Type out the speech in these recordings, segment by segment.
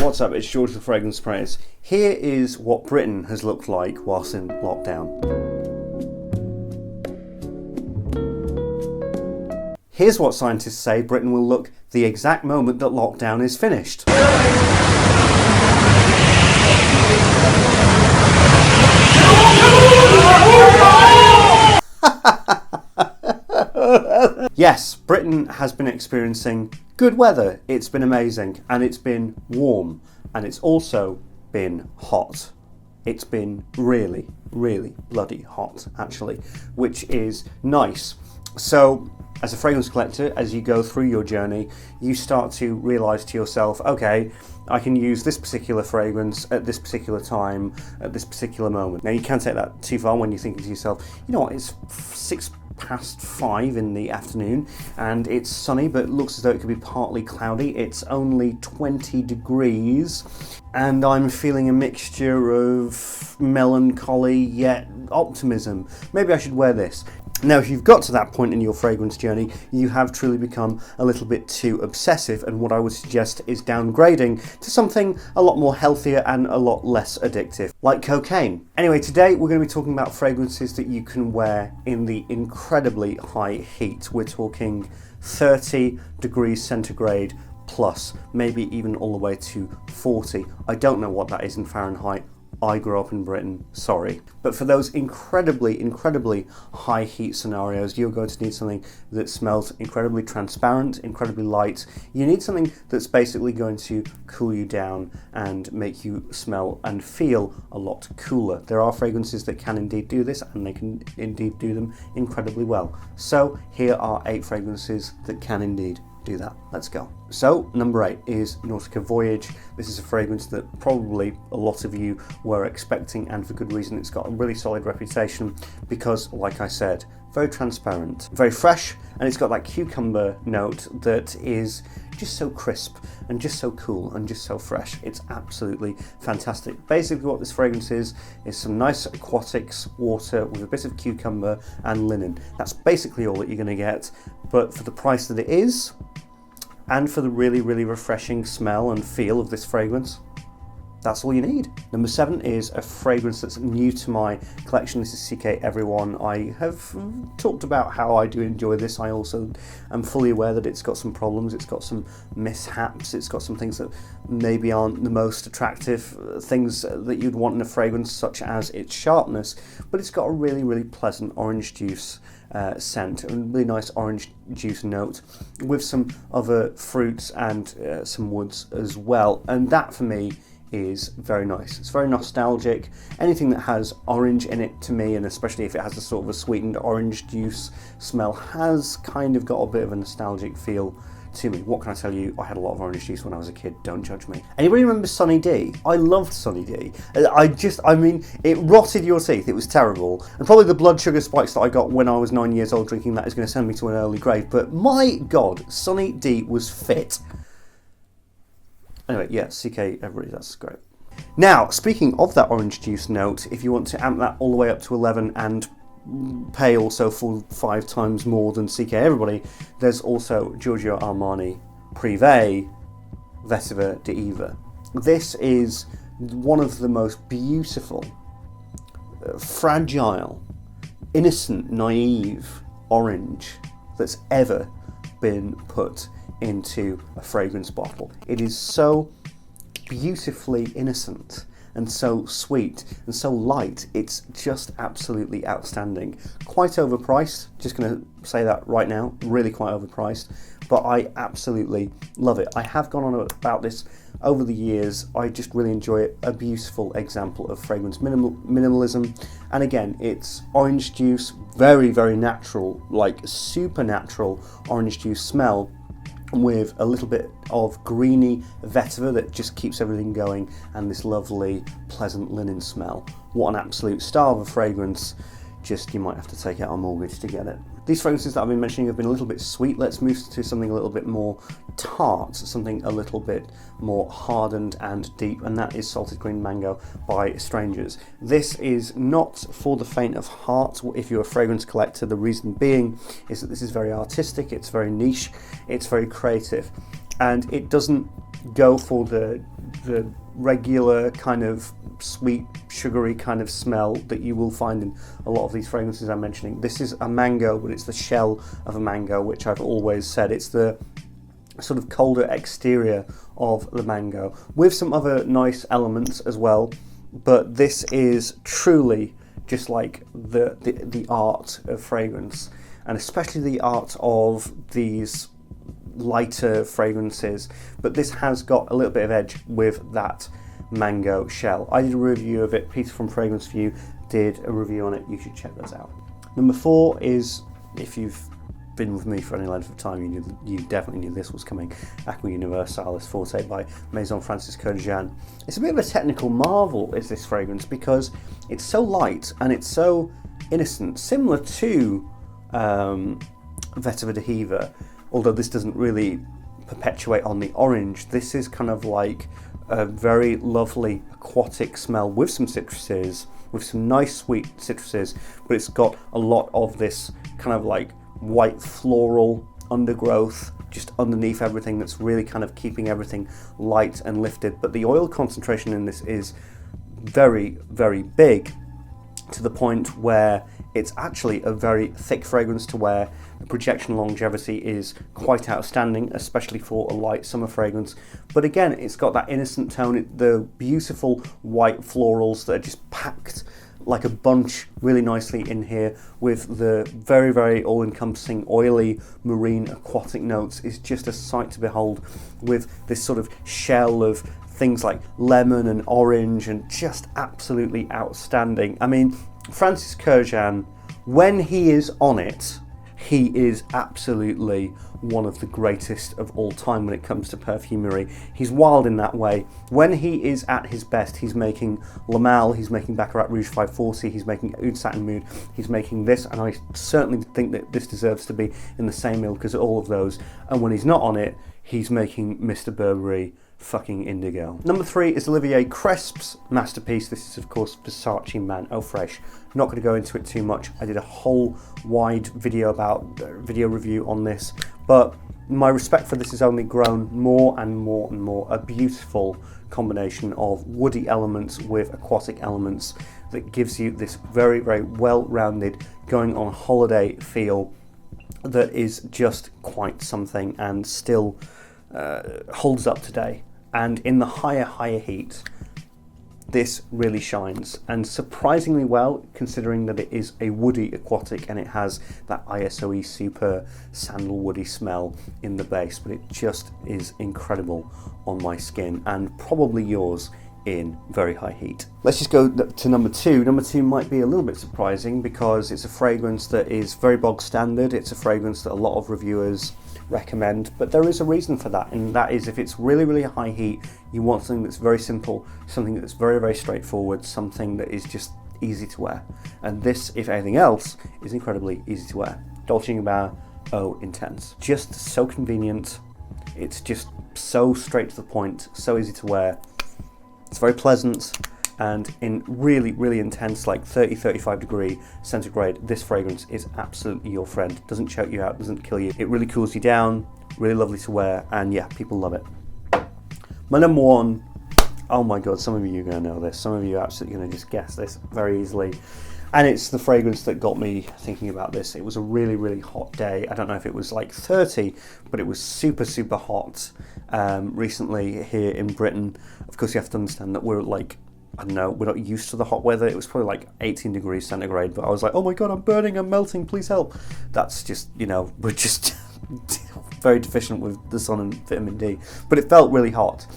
What's up, it's George the Fragrance Sprays. Here is what Britain has looked like whilst in lockdown. Here's what scientists say Britain will look the exact moment that lockdown is finished. Yes, Britain has been experiencing good weather. It's been amazing, and it's been warm, and it's also been hot. It's been really, really bloody hot, actually, which is nice. So, as a fragrance collector, as you go through your journey, you start to realise to yourself, okay, I can use this particular fragrance at this particular time, at this particular moment. Now, you can't take that too far when you're thinking to yourself, you know what, it's 5:06 in the afternoon and it's sunny, but it looks as though it could be partly cloudy. It's only 20 degrees and I'm feeling a mixture of melancholy yet optimism. Maybe I should wear this. Now, if you've got to that point in your fragrance journey, you have truly become a little bit too obsessive, and what I would suggest is downgrading to something a lot more healthier and a lot less addictive, like cocaine. Anyway, today we're going to be talking about fragrances that you can wear in the incredibly high heat. We're talking 30 degrees centigrade plus, maybe even all the way to 40. I don't know what that is in Fahrenheit. I grew up in Britain, sorry. But for those incredibly, incredibly high heat scenarios, you're going to need something that smells incredibly transparent, incredibly light. You need something that's basically going to cool you down and make you smell and feel a lot cooler. There are fragrances that can indeed do this, and they can indeed do them incredibly well. So here are 8 fragrances that can indeed do that. Let's go. So number 8 is Nautica Voyage. This is a fragrance that probably a lot of you were expecting, and for good reason. It's got a really solid reputation because, like I said, very transparent, very fresh, and it's got that cucumber note that is just so crisp and just so cool and just so fresh. It's absolutely fantastic. Basically what this fragrance is some nice aquatics water with a bit of cucumber and linen. That's basically all that you're going to get, but for the price that it is, and for the really, really refreshing smell and feel of this fragrance, that's all you need. Number 7 is a fragrance that's new to my collection. This is CK Everyone. I have talked about how I do enjoy this. I also am fully aware that it's got some problems, it's got some mishaps, it's got some things that maybe aren't the most attractive things that you'd want in a fragrance, such as its sharpness, but it's got a really, really pleasant orange juice scent, a really nice orange juice note with some other fruits and some woods as well, and that for me is very nice. It's very nostalgic. Anything that has orange in it to me, and especially if it has a sort of a sweetened orange juice smell, has kind of got a bit of a nostalgic feel to me. What can I tell you? I had a lot of orange juice when I was a kid, don't judge me. Anybody remember Sunny D? I loved Sunny D. I mean, it rotted your teeth, it was terrible. And probably the blood sugar spikes that I got when I was 9 years old drinking that is going to send me to an early grave, but my God, Sunny D was fit. Anyway, yeah, CK Everybody, that's great. Now, speaking of that orange juice note, if you want to amp that all the way up to 11 and pay also for 5 times more than CK Everybody, there's also Giorgio Armani Privé Vetiver d'Eva. This is one of the most beautiful, fragile, innocent, naive orange that's ever been put into a fragrance bottle. It is so beautifully innocent and so sweet and so light. It's just absolutely outstanding. Quite overpriced, just going to say that right now, really quite overpriced, but I absolutely love it. I have gone on about this over the years. I just really enjoy it. A beautiful example of fragrance minimalism, and again, it's orange juice, very, very natural, like supernatural orange juice smell, with a little bit of greeny vetiver that just keeps everything going, and this lovely pleasant linen smell. What an absolute star of a fragrance. Just, you might have to take out a mortgage to get it. These fragrances that I've been mentioning have been a little bit sweet. Let's move to something a little bit more tart, something a little bit more hardened and deep, and that is Salted Green Mango by Strangers. This is not for the faint of heart if you're a fragrance collector. The reason being is that this is very artistic, it's very niche, it's very creative, and it doesn't go for the the regular kind of sweet, sugary kind of smell that you will find in a lot of these fragrances I'm mentioning. This is a mango, but it's the shell of a mango, which I've always said. It's the sort of colder exterior of the mango, with some other nice elements as well. But this is truly just like the art of fragrance, and especially the art of these lighter fragrances. But this has got a little bit of edge with that mango shell. I did a review of it. Peter from Fragrance View did a review on it. You should check those out. Number 4 is, if you've been with me for any length of time, you definitely knew this was coming. Aqua Universalis Forte by Maison Francis Kurkdjian. It's a bit of a technical marvel, is this fragrance, because it's so light and it's so innocent, similar to Vetiver de Hiva, although this doesn't really perpetuate on the orange. This is kind of like a very lovely aquatic smell with some citruses, with some nice sweet citruses, but it's got a lot of this kind of like white floral undergrowth just underneath everything that's really kind of keeping everything light and lifted. But the oil concentration in this is very, very big, to the point where it's actually a very thick fragrance to wear. The projection longevity is quite outstanding, especially for a light summer fragrance. But again, it's got that innocent tone, the beautiful white florals that are just packed like a bunch really nicely in here, with the very, very all-encompassing oily marine aquatic notes. Is just a sight to behold, with this sort of shell of things like lemon and orange, and just absolutely outstanding. I mean, Francis Kurkdjian, when he is on it, he is absolutely one of the greatest of all time when it comes to perfumery. He's wild in that way. When he is at his best, he's making La Mal, he's making Baccarat Rouge 540, he's making Oud Satin Mood, he's making this, and I certainly think that this deserves to be in the same ilk as all of those. And when he's not on it, he's making Mr. Burberry fucking indigo. Number 3 is Olivier Cresp's masterpiece. This is, of course, Versace Man Eau Fraiche. Not going to go into it too much. I did a whole wide video review on this, but my respect for this has only grown more and more and more. A beautiful combination of woody elements with aquatic elements that gives you this very, very well-rounded, going on holiday feel that is just quite something, and still holds up today. And in the higher heat, this really shines, and surprisingly well, considering that it is a woody aquatic and it has that ISOE super sandalwoody smell in the base. But it just is incredible on my skin, and probably yours in very high heat. Let's just go to number 2. Number 2 might be a little bit surprising, because it's a fragrance that is very bog standard. It's a fragrance that a lot of reviewers recommend, but there is a reason for that, and that is if it's really, really high heat, you want something that's very simple, something that's very, very straightforward, something that is just easy to wear. And this, if anything else, is incredibly easy to wear. Dolce & Gabbana Eau Intense. Just so convenient. It's just so straight to the point, so easy to wear. It's very pleasant, and in really, really intense, like 30-35 degree centigrade, this fragrance is absolutely your friend. Doesn't choke you out, doesn't kill you. It really cools you down, really lovely to wear, and yeah, people love it. My number 1, oh my god, some of you are going to know this. Some of you are absolutely going to just guess this very easily. And it's the fragrance that got me thinking about this. It was a really, really hot day. I don't know if it was like 30, but it was super, super hot recently here in Britain. Of course, you have to understand that we're like, I don't know, we're not used to the hot weather. It was probably like 18 degrees centigrade, but I was like, oh my god, I'm burning, I'm melting, please help. That's just, you know, we're just very deficient with the sun and vitamin D. But it felt really hot.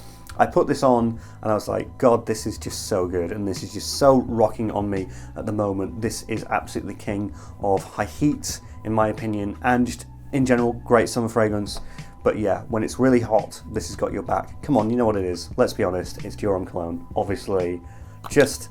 I put this on and I was like, god, this is just so good, and this is just so rocking on me at the moment. This is absolutely king of high heat, in my opinion, and just in general, great summer fragrance. But yeah, when it's really hot, this has got your back. Come on, you know what it is. Let's be honest, it's Dior Homme Cologne. Obviously, just,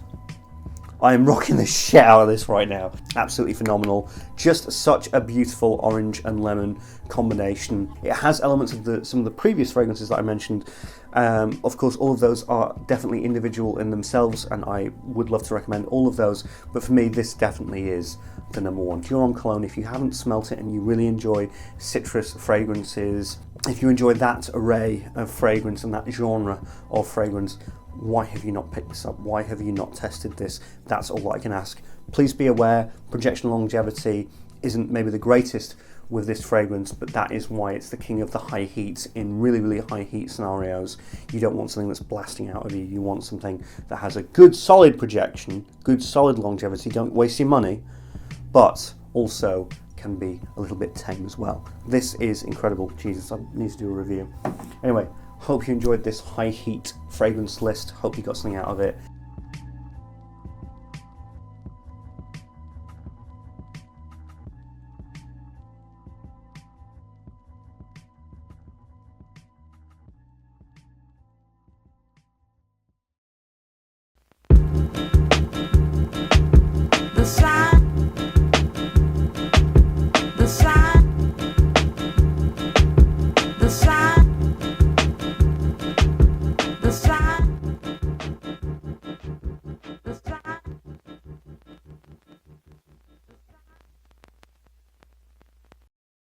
I am rocking the shit out of this right now. Absolutely phenomenal. Just such a beautiful orange and lemon combination. It has elements of some of the previous fragrances that I mentioned, Of course, all of those are definitely individual in themselves, and I would love to recommend all of those, but for me, this definitely is the number one. Dior Homme Cologne, if you haven't smelt it and you really enjoy citrus fragrances, if you enjoy that array of fragrance and that genre of fragrance, why have you not picked this up? Why have you not tested this? That's all I can ask. Please be aware, projection longevity isn't maybe the greatest with this fragrance, but that is why it's the king of the high heat. In really, really high heat scenarios, you don't want something that's blasting out of you. You want something that has a good solid projection, good solid longevity, don't waste your money, but also can be a little bit tame as well. This is incredible. Jesus, I need to do a review. Anyway, hope you enjoyed this high heat fragrance list. Hope you got something out of it.